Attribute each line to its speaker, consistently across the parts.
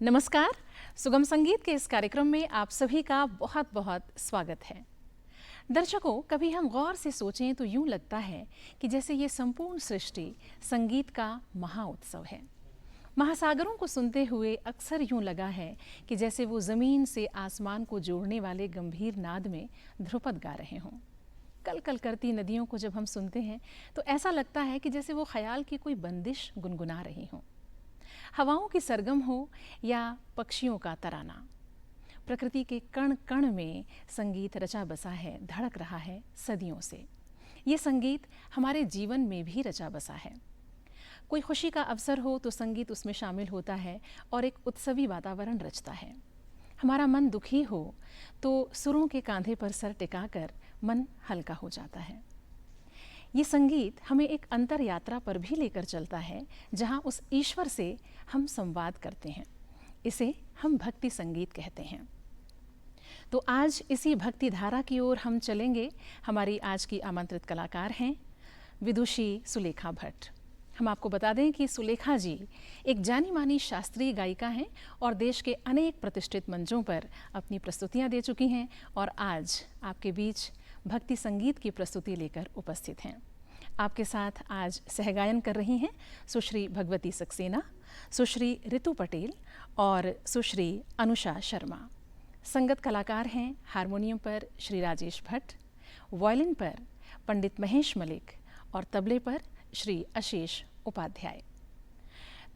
Speaker 1: नमस्कार। सुगम संगीत के इस कार्यक्रम में आप सभी का बहुत बहुत स्वागत है। दर्शकों, कभी हम गौर से सोचें तो यूं लगता है कि जैसे ये संपूर्ण सृष्टि संगीत का महाउत्सव है। महासागरों को सुनते हुए अक्सर यूं लगा है कि जैसे वो ज़मीन से आसमान को जोड़ने वाले गंभीर नाद में ध्रुपद गा रहे हों। कल कल करती नदियों को जब हम सुनते हैं तो ऐसा लगता है कि जैसे वो ख्याल की कोई बंदिश गुनगुना रही हों। हवाओं की सरगम हो या पक्षियों का तराना, प्रकृति के कण कण में संगीत रचा बसा है, धड़क रहा है सदियों से। ये संगीत हमारे जीवन में भी रचा बसा है। कोई खुशी का अवसर हो तो संगीत उसमें शामिल होता है और एक उत्सवी वातावरण रचता है। हमारा मन दुखी हो तो सुरों के कांधे पर सर टिकाकर मन हल्का हो जाता है। ये संगीत हमें एक अंतर यात्रा पर भी लेकर चलता है, जहाँ उस ईश्वर से हम संवाद करते हैं। इसे हम भक्ति संगीत कहते हैं। तो आज इसी भक्ति धारा की ओर हम चलेंगे। हमारी आज की आमंत्रित कलाकार हैं विदुषी सुलेखा भट्ट। हम आपको बता दें कि सुलेखा जी एक जानी मानी शास्त्रीय गायिका हैं और देश के अनेक प्रतिष्ठित मंचों पर अपनी प्रस्तुतियां दे चुकी हैं और आज आपके बीच भक्ति संगीत की प्रस्तुति लेकर उपस्थित हैं। आपके साथ आज सहगायन कर रही हैं सुश्री भगवती सक्सेना, सुश्री रितु पटेल और सुश्री अनुषा शर्मा। संगत कलाकार हैं हारमोनियम पर श्री राजेश भट्ट, वायलिन पर पंडित महेश मलिक और तबले पर श्री अशेष उपाध्याय।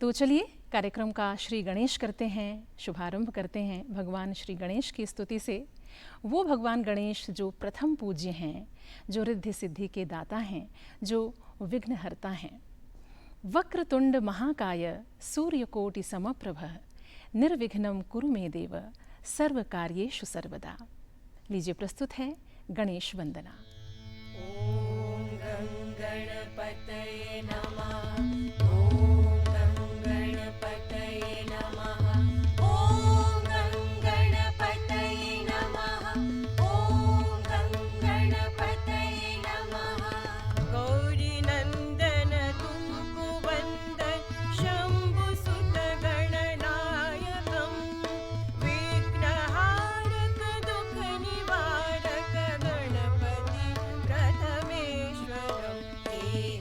Speaker 1: तो चलिए कार्यक्रम का श्री गणेश करते हैं, शुभारंभ करते हैं भगवान श्री गणेश की स्तुति से। वो भगवान गणेश जो प्रथम पूज्य हैं, जो रिद्धि सिद्धि के दाता हैं, जो विघ्नहर्ता हैं। वक्रतुंड महाकाय सूर्यकोटि समप्रभ निर्विघ्नं कुरु मे देव सर्व कार्येषु सर्वदा। लीजिए प्रस्तुत है गणेश वंदना।
Speaker 2: ओम गणपतये नमः।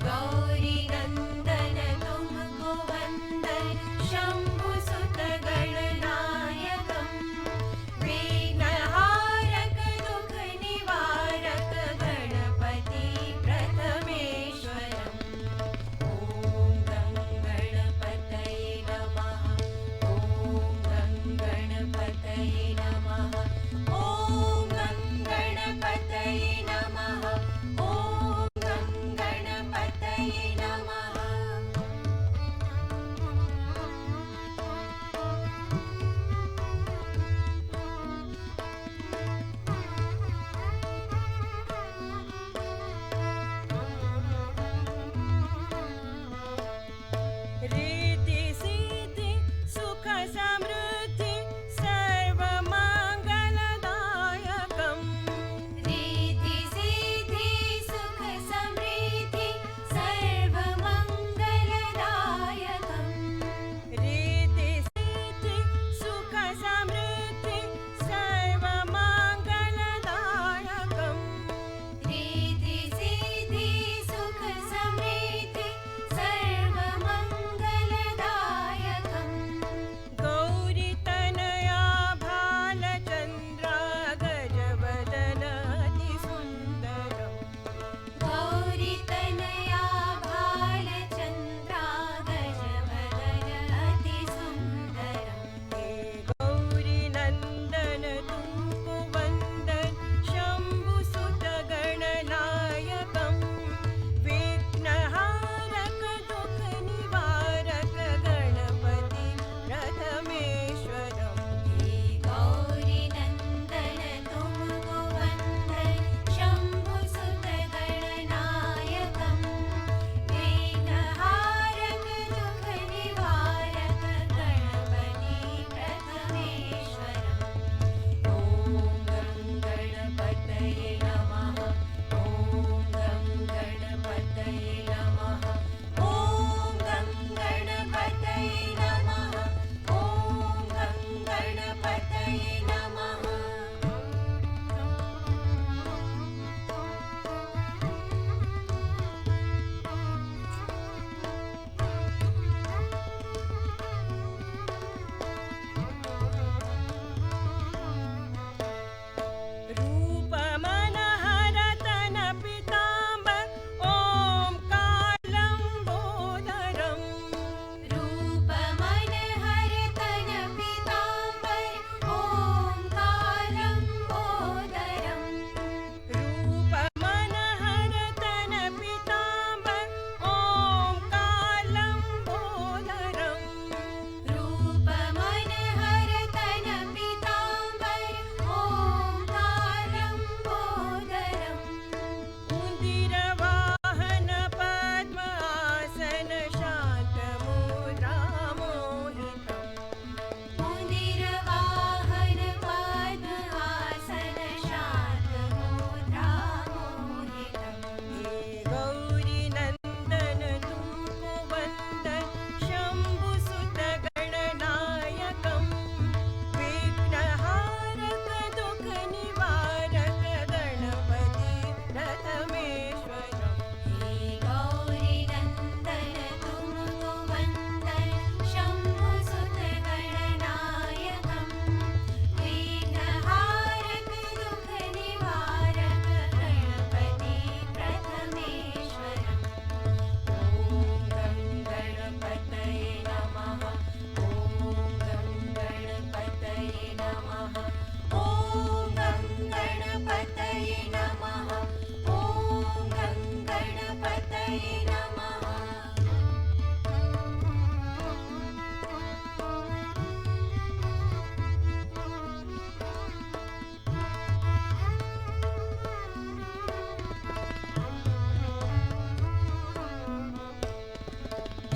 Speaker 2: गौरी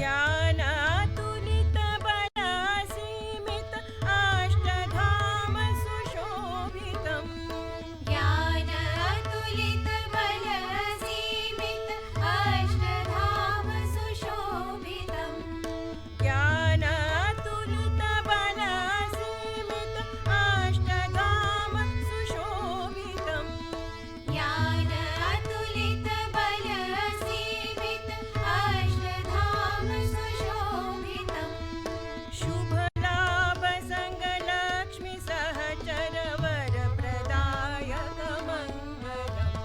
Speaker 2: ज्ञानातुलित बलसीमित अष्टधाम सुशोभितम्
Speaker 3: ज्ञानातुलित बलसीमित अष्टधाम सुशोभितम्
Speaker 2: ज्ञानातुलित बलसीमित अष्टधाम सुशोभितम्
Speaker 3: ज्ञानातुलित बलसीमित अष्टधाम सुशोभितम्
Speaker 2: शुभलाभ संगलक्ष्मी सहचर वर प्रदायक मङ्गलम्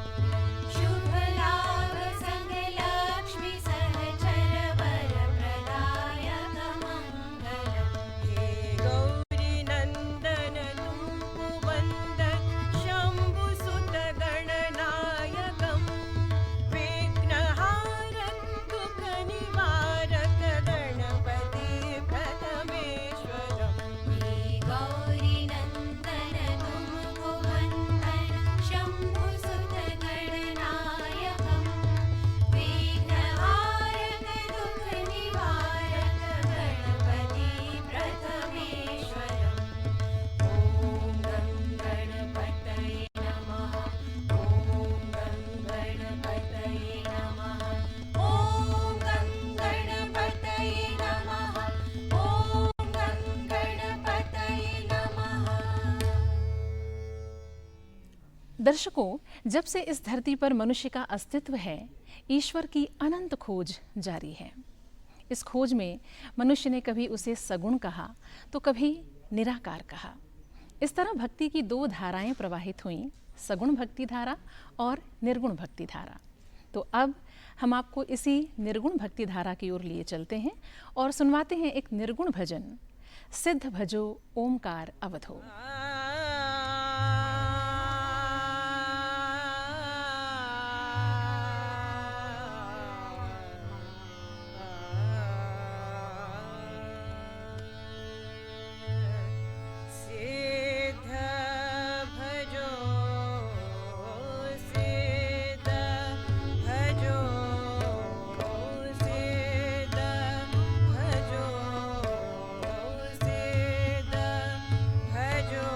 Speaker 3: शुभलाभ संगलक्ष्मी सहचर वरप्रदायक मङ्गलम्
Speaker 2: हे गौरी नन्दन तुम्बुवन्दन शम्भुसुत गणनायकम् विघ्नहारक दुःख निवारक गणपति प्रथमेश्वरम्
Speaker 3: हे गौरी नन्दन तुमकुवन्दन शम्भुसुत गणनायकम् विघ्नहारक दुःख निवारक गणपति प्रथमेश्वरम् ॐ गणपतये नमः ॐ गणपतये नमः ॐ गणपतये नमः ॐ गणपतये नमः।
Speaker 1: दर्शकों, जब से इस धरती पर मनुष्य का अस्तित्व है, ईश्वर की अनंत खोज जारी है। इस खोज में मनुष्य ने कभी उसे सगुण कहा तो कभी निराकार कहा। इस तरह भक्ति की दो धाराएं प्रवाहित हुईं, सगुण भक्ति धारा और निर्गुण भक्ति धारा। तो अब हम आपको इसी निर्गुण भक्ति धारा की ओर लिए चलते हैं और सुनवाते हैं एक निर्गुण भजन, सिद्ध भजो ओमकार अवधो।
Speaker 2: सिद्ध भजो सिद्ध भजो सिद्ध भजो सिद्ध भजो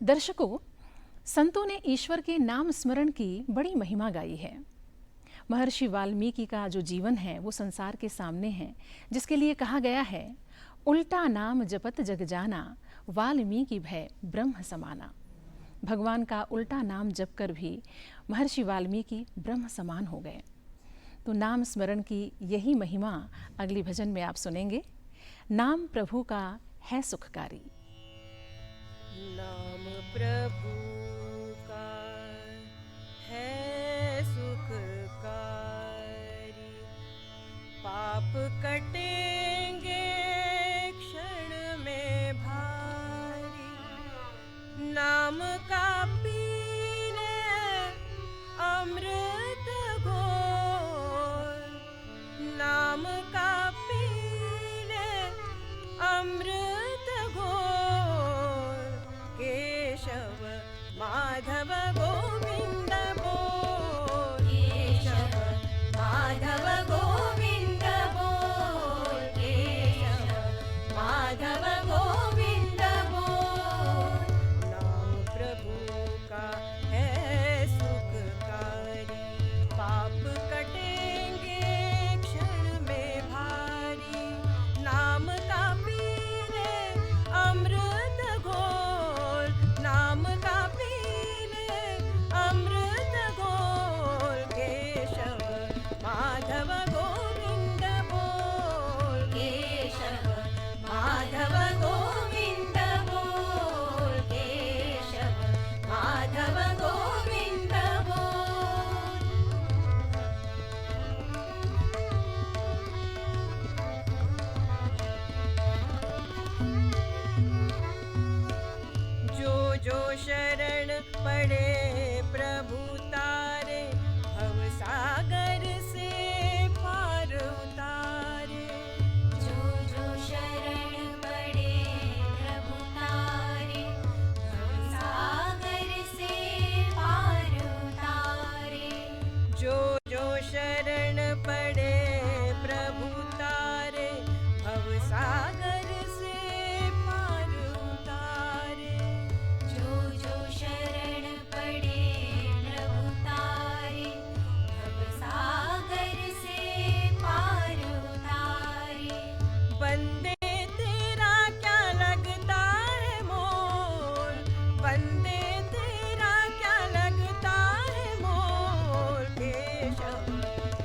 Speaker 1: दर्शकों, संतों ने ईश्वर के नाम स्मरण की बड़ी महिमा गाई है। महर्षि वाल्मीकि का जो जीवन है वो संसार के सामने है, जिसके लिए कहा गया है, उल्टा नाम जपत जग जाना, वाल्मीकि भय ब्रह्म समाना। भगवान का उल्टा नाम जप कर भी महर्षि वाल्मीकि ब्रह्म समान हो गए। तो नाम स्मरण की यही महिमा अगली भजन में आप सुनेंगे। नाम प्रभु का है सुखकारी।
Speaker 2: नाम प्रभु का है सुखकारी, पाप कटेंगे क्षण में भारी। नाम का पीने अमृत घोर, नाम का पीने अमृत घोर। केशव माधव गोविंद बोल,
Speaker 3: केशव माधव गोविंद बोल, केशव माधव गोविंद बोल।
Speaker 2: नाम प्रभु का है सुखकारी, पाप कटेंगे क्षण में भारी। नाम का पीने अमृत घोल, नाम का पीने अमृत घोल। केशव माधव गोविंद बोल,
Speaker 3: केशव माधव गोविंद बोल, केशव माधव गोविंद बोल।
Speaker 2: जो शरण पड़े प्रभु तारे, भव सागर से पार उतारे।
Speaker 3: जो शरण पड़े प्रभु तारे, भव सागर से पार उतारे।
Speaker 2: जो शरण पड़े प्रभु तारे, भव सागर से पार उतारे।
Speaker 3: जो शरण पड़े प्रभु तारे, भव सागर से पार उतारे।
Speaker 2: बंदे तेरा क्या लगता है मोल, बंदे तेरा क्या लगता है मोल। केशव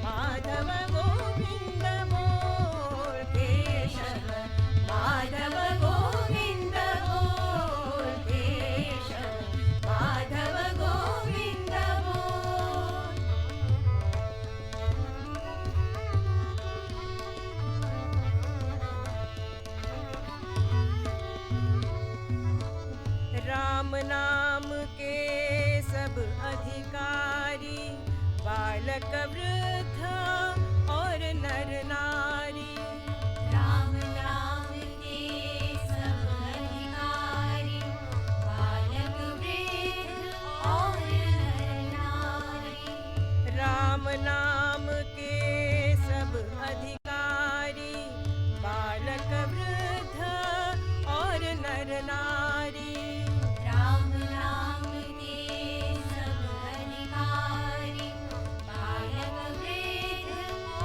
Speaker 2: माधव गोविंद बोल,
Speaker 3: केशव माधव गोविंद बोल, केशव माधव गोविंद बोल।
Speaker 2: राम नाम के सब अधिकारी, बालक वृद्ध और नर नारी।
Speaker 3: राम नाम के सब अधिकारी, बालक वृद्ध और नर नारी।
Speaker 2: राम नाम के सब अधिकारी, बालक वृद्ध और नर नारी।
Speaker 3: राम नाम के सब अधिकारी, बालक वृद्ध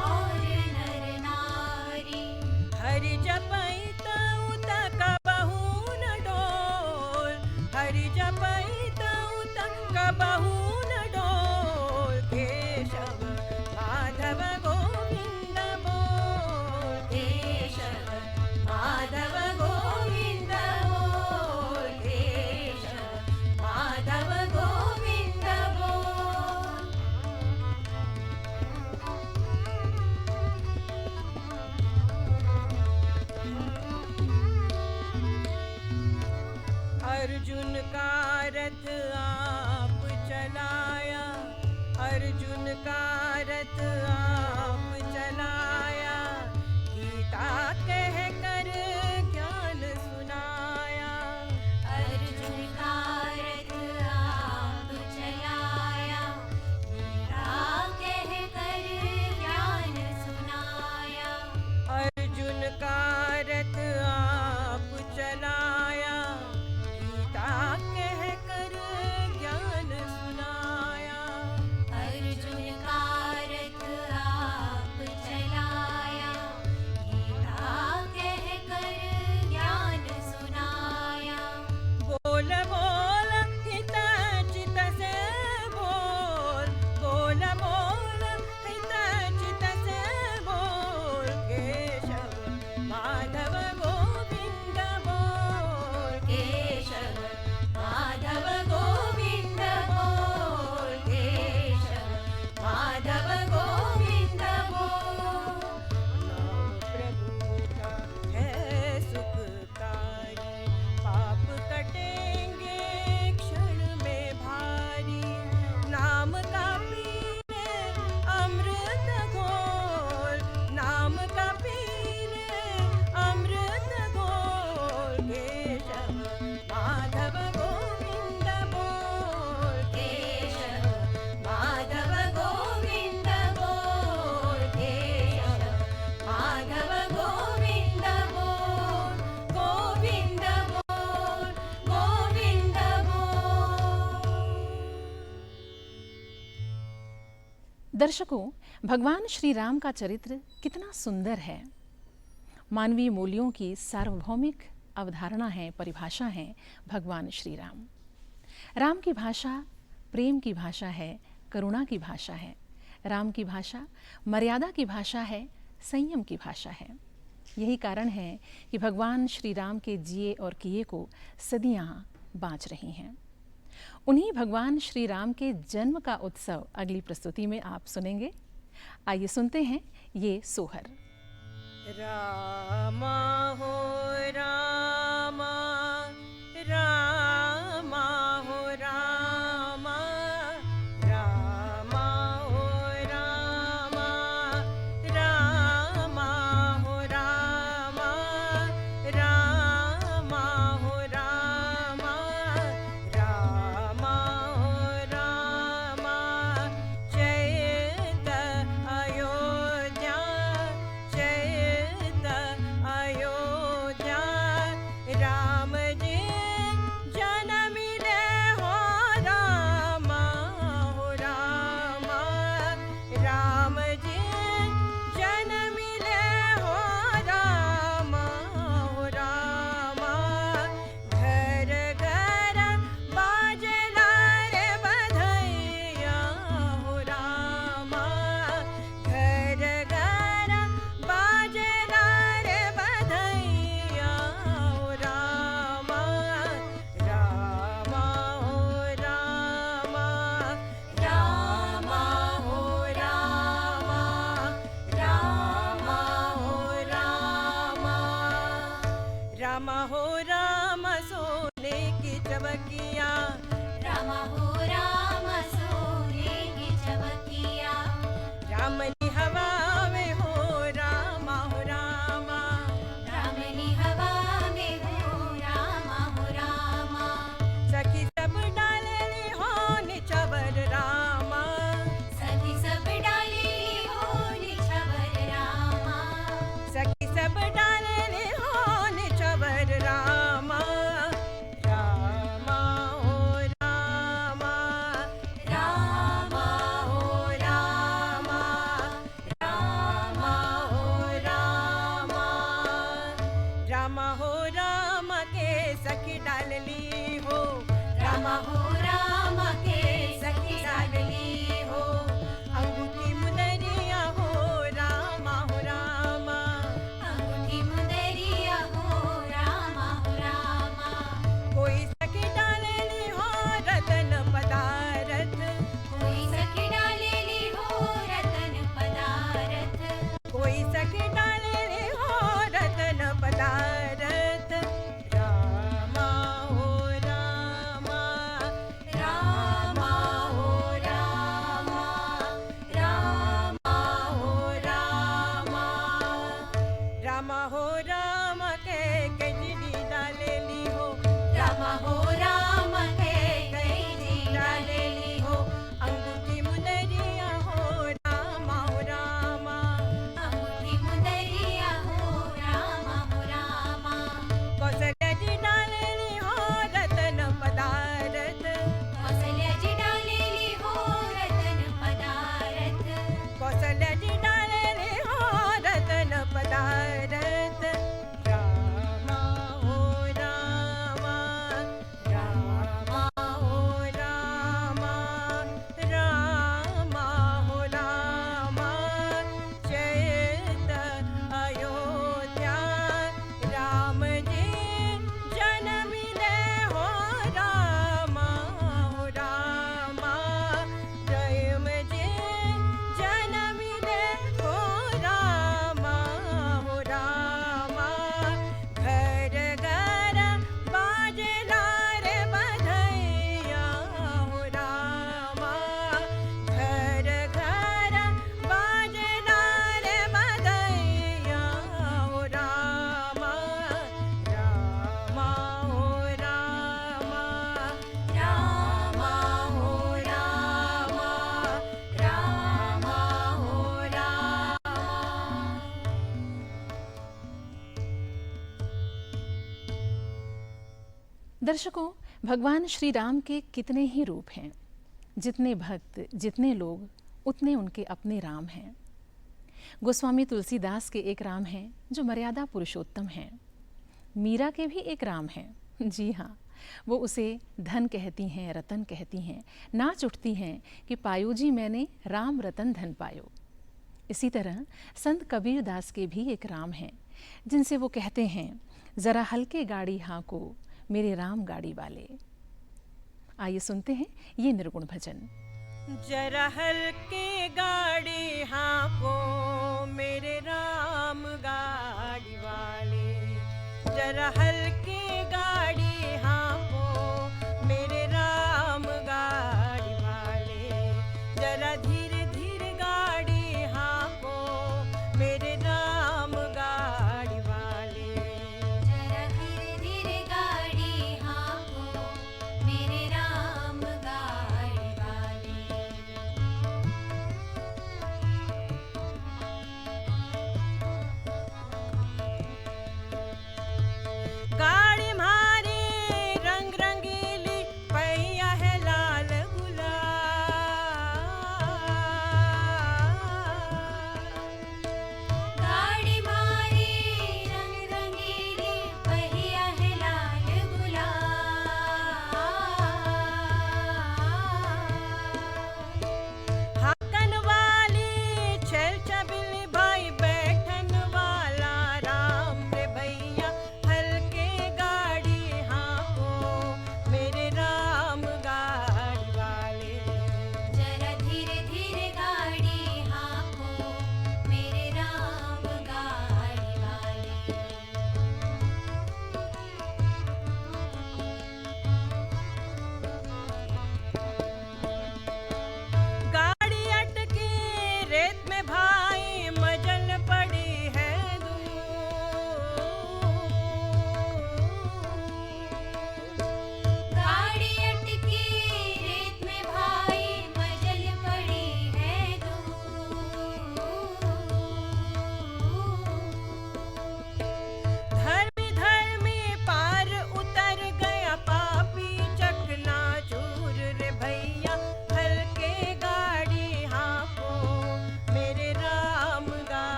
Speaker 3: और नर नारी।
Speaker 2: हरि जपैत उत कबहू न डोल, हरि जपैत उत कबहू न डोल। केशव माधव गोविंद बोल,
Speaker 3: केशव माधव गोविंद बोल, केशव माधव गोविंद बोल।
Speaker 2: अर्जुन का रथ आप चलाया, अर्जुन का रथ आप चलाया। गीता कह कर ज्ञान सुनाया,
Speaker 3: अर्जुन का रथ आप चलाया, गीता कह कर ज्ञान सुनाया।
Speaker 2: अर्जुन का रथ आप चलाया। गीता कह
Speaker 1: दर्शकों, भगवान श्री राम का चरित्र कितना सुंदर है। मानवीय मूल्यों की सार्वभौमिक अवधारणा है, परिभाषा है भगवान श्री राम। राम की भाषा प्रेम की भाषा है, करुणा की भाषा है। राम की भाषा मर्यादा की भाषा है, संयम की भाषा है। यही कारण है कि भगवान श्री राम के जिए और किए को सदियां बाँच रही हैं। उन्हीं भगवान श्री राम के जन्म का उत्सव अगली प्रस्तुति में आप सुनेंगे। आइए सुनते हैं ये सोहर।
Speaker 2: रामा हो रामा, रामा हो रामा, रामा हो रामा, रामा हो रामा, रामा हो रामा, रामा हो रामा, चैत अयोध्या, चैत अयोध्या, राम जी जनमिले हो रामा, हो रामा, राम जी जनमिले हो रामा, हो रामा, घर घर बाजला रे बधैया हो रामा, घर घर बाजला रे बधैया हो रामा, रामा हो रामा, रामा हो रामा, रामा हो रामा, रामा हो रामा सोने की चबकिया,
Speaker 3: रामा हो राम सोने की चबकिया,
Speaker 2: रामनी हवा में हो रामा, हो रामा,
Speaker 3: रामनी हवा में हो रामा, हो रामा,
Speaker 2: सखी सब डाले हो निचवर रामा,
Speaker 3: सखी सब डाली हो निछबर रामा,
Speaker 2: सखी सब डाले हो निचवर रामा, रामा हो रामा, रामा हो रामा, रामा हो रामा, रामा हो रामा के सखी डालली हो,
Speaker 3: रामा हो राम के सखी डाली हो,
Speaker 2: अंगूठी मुनरिया हो रामा, हो रामा,
Speaker 3: अंगूठी मुदरिया हो रामा, हो रामा,
Speaker 2: कोई सखी डालली हो रतन पदारथ,
Speaker 3: कोई सखी डालेली हो रतन पदारथ,
Speaker 2: कोई सखी डालली हो रतन पदारथ, रामा हो रामा, रामा हो रामा, रामा हो रामा, रामा हो रामा के कजरी डालेली हो,
Speaker 3: रामा हो राम के कैदी
Speaker 2: डालेली हो, अंगूठी मुनरिया हो रामा, हो रामा,
Speaker 3: अंगूठी मुदरिया हो रामा, हो रामा,
Speaker 2: कौशल्या जी डालेली हो रतन पदारथ,
Speaker 3: कौशल्या जी डालेली हो रतन पदारथ,
Speaker 2: कौशल्या जी डालेली हो रतन पदारथ, रामा हो रामा, रामा हो रामा, रामा हो रामा, चैत अयोध्या, राम जी जनमिले हो रामा, हो रामा, प्रेम जी जनमिले हो रामा, हो रामा, घर घर बाजला रे बधैया हो रामा, घर घर बाजला रे बधैया हो रामा, रामा हो रामा, रामा हो रामा, रामा हो रामा।
Speaker 1: दर्शकों, भगवान श्री राम के कितने ही रूप हैं। जितने भक्त, जितने लोग, उतने उनके अपने राम हैं। गोस्वामी तुलसीदास के एक राम हैं जो मर्यादा पुरुषोत्तम हैं। मीरा के भी एक राम हैं, जी हाँ, वो उसे धन कहती हैं, रतन कहती हैं, नाच उठती हैं कि पायो जी मैंने राम रतन धन पायो। इसी तरह संत कबीर दास के भी एक राम हैं जिनसे वो कहते हैं, ज़रा हल्के गाड़ी हाँको मेरे राम गाड़ी वाले। आइए सुनते हैं ये निर्गुण भजन।
Speaker 2: जरा हल्के गाड़ी हाँको मेरे राम गाड़ी वाले, जरा हल्के गाड़ी हाँको मेरे राम गाड़ी वाले, जरा धीरे धीरे गाड़ी हाँको मेरे राम गाड़ी वाले।
Speaker 3: जरा धीरे धीरे गाड़ी हाँको मेरे राम गाड़ी वाले।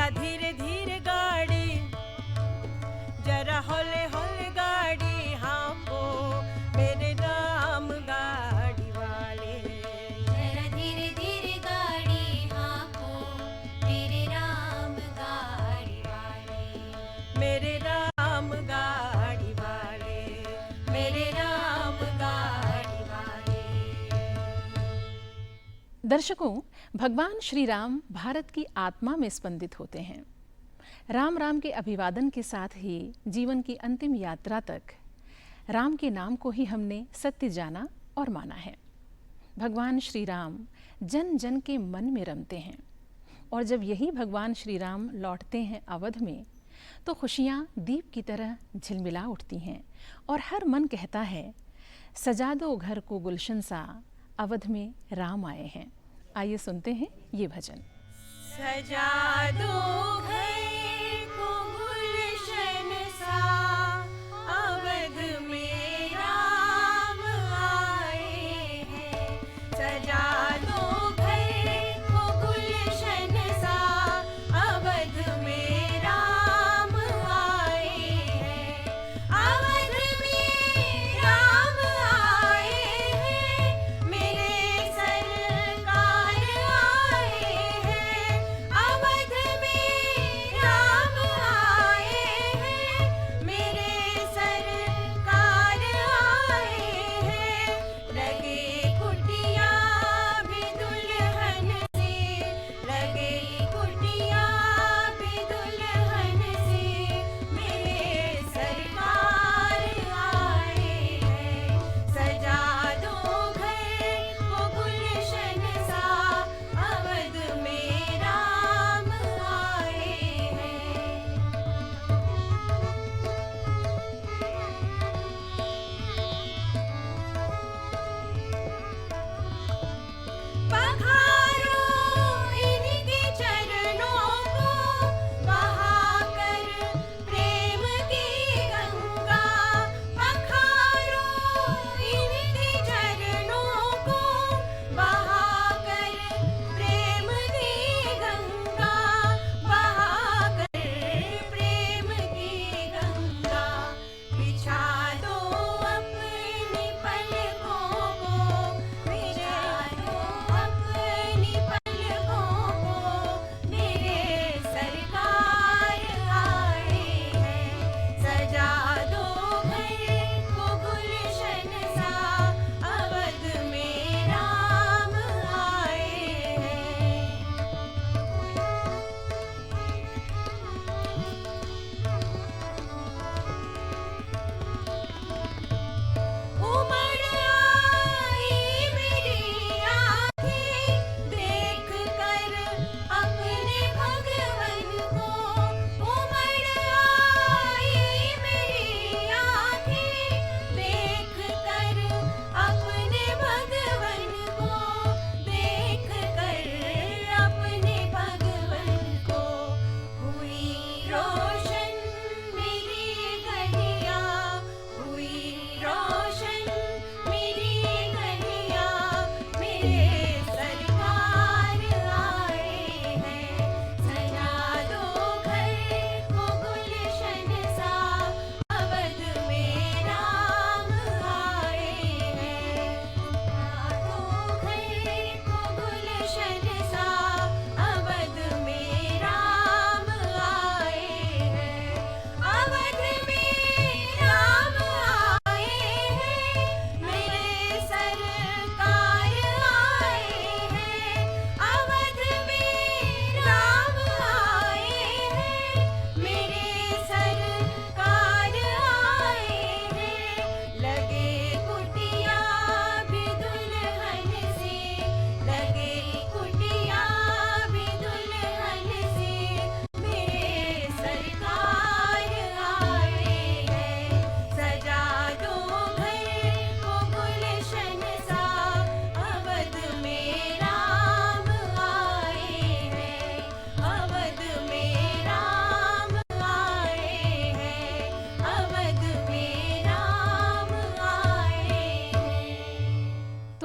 Speaker 2: जरा धीरे धीरे गाड़ी, जरा हौले हौले गाड़ी हाँको मेरे राम गाड़ी वाले।
Speaker 3: जरा धीरे धीरे गाड़ी हाँको मेरे राम गाड़ी वाले।
Speaker 2: मेरे राम गाड़ी वाले, मेरे राम गाड़ी वाले।
Speaker 1: दर्शकों, भगवान श्री राम भारत की आत्मा में स्पंदित होते हैं। राम राम के अभिवादन के साथ ही जीवन की अंतिम यात्रा तक राम के नाम को ही हमने सत्य जाना और माना है। भगवान श्री राम जन जन के मन में रमते हैं और जब यही भगवान श्री राम लौटते हैं अवध में तो खुशियाँ दीप की तरह झिलमिला उठती हैं और हर मन कहता है, सजा दो घर को गुलशन सा, अवध में राम आए हैं। आइए सुनते हैं ये भजन।
Speaker 2: सजा दो घर को गुलशन सा, अवध में राम आए हैं। सजा दो घर को गुलशन सा, अवध में राम आए हैं। अवध में राम आए हैं, मेरे सरकार आए हैं। अवध में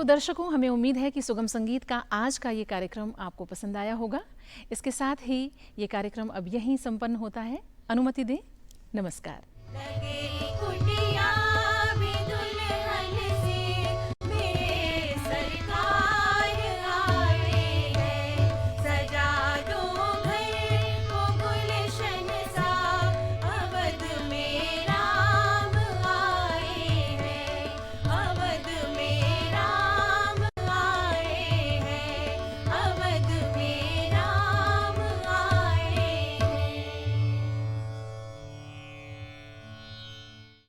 Speaker 1: तो दर्शकों, हमें उम्मीद है कि सुगम संगीत का आज का ये कार्यक्रम आपको पसंद आया होगा। इसके साथ ही ये कार्यक्रम अब यहीं संपन्न होता है। अनुमति दें, नमस्कार।
Speaker 2: लगे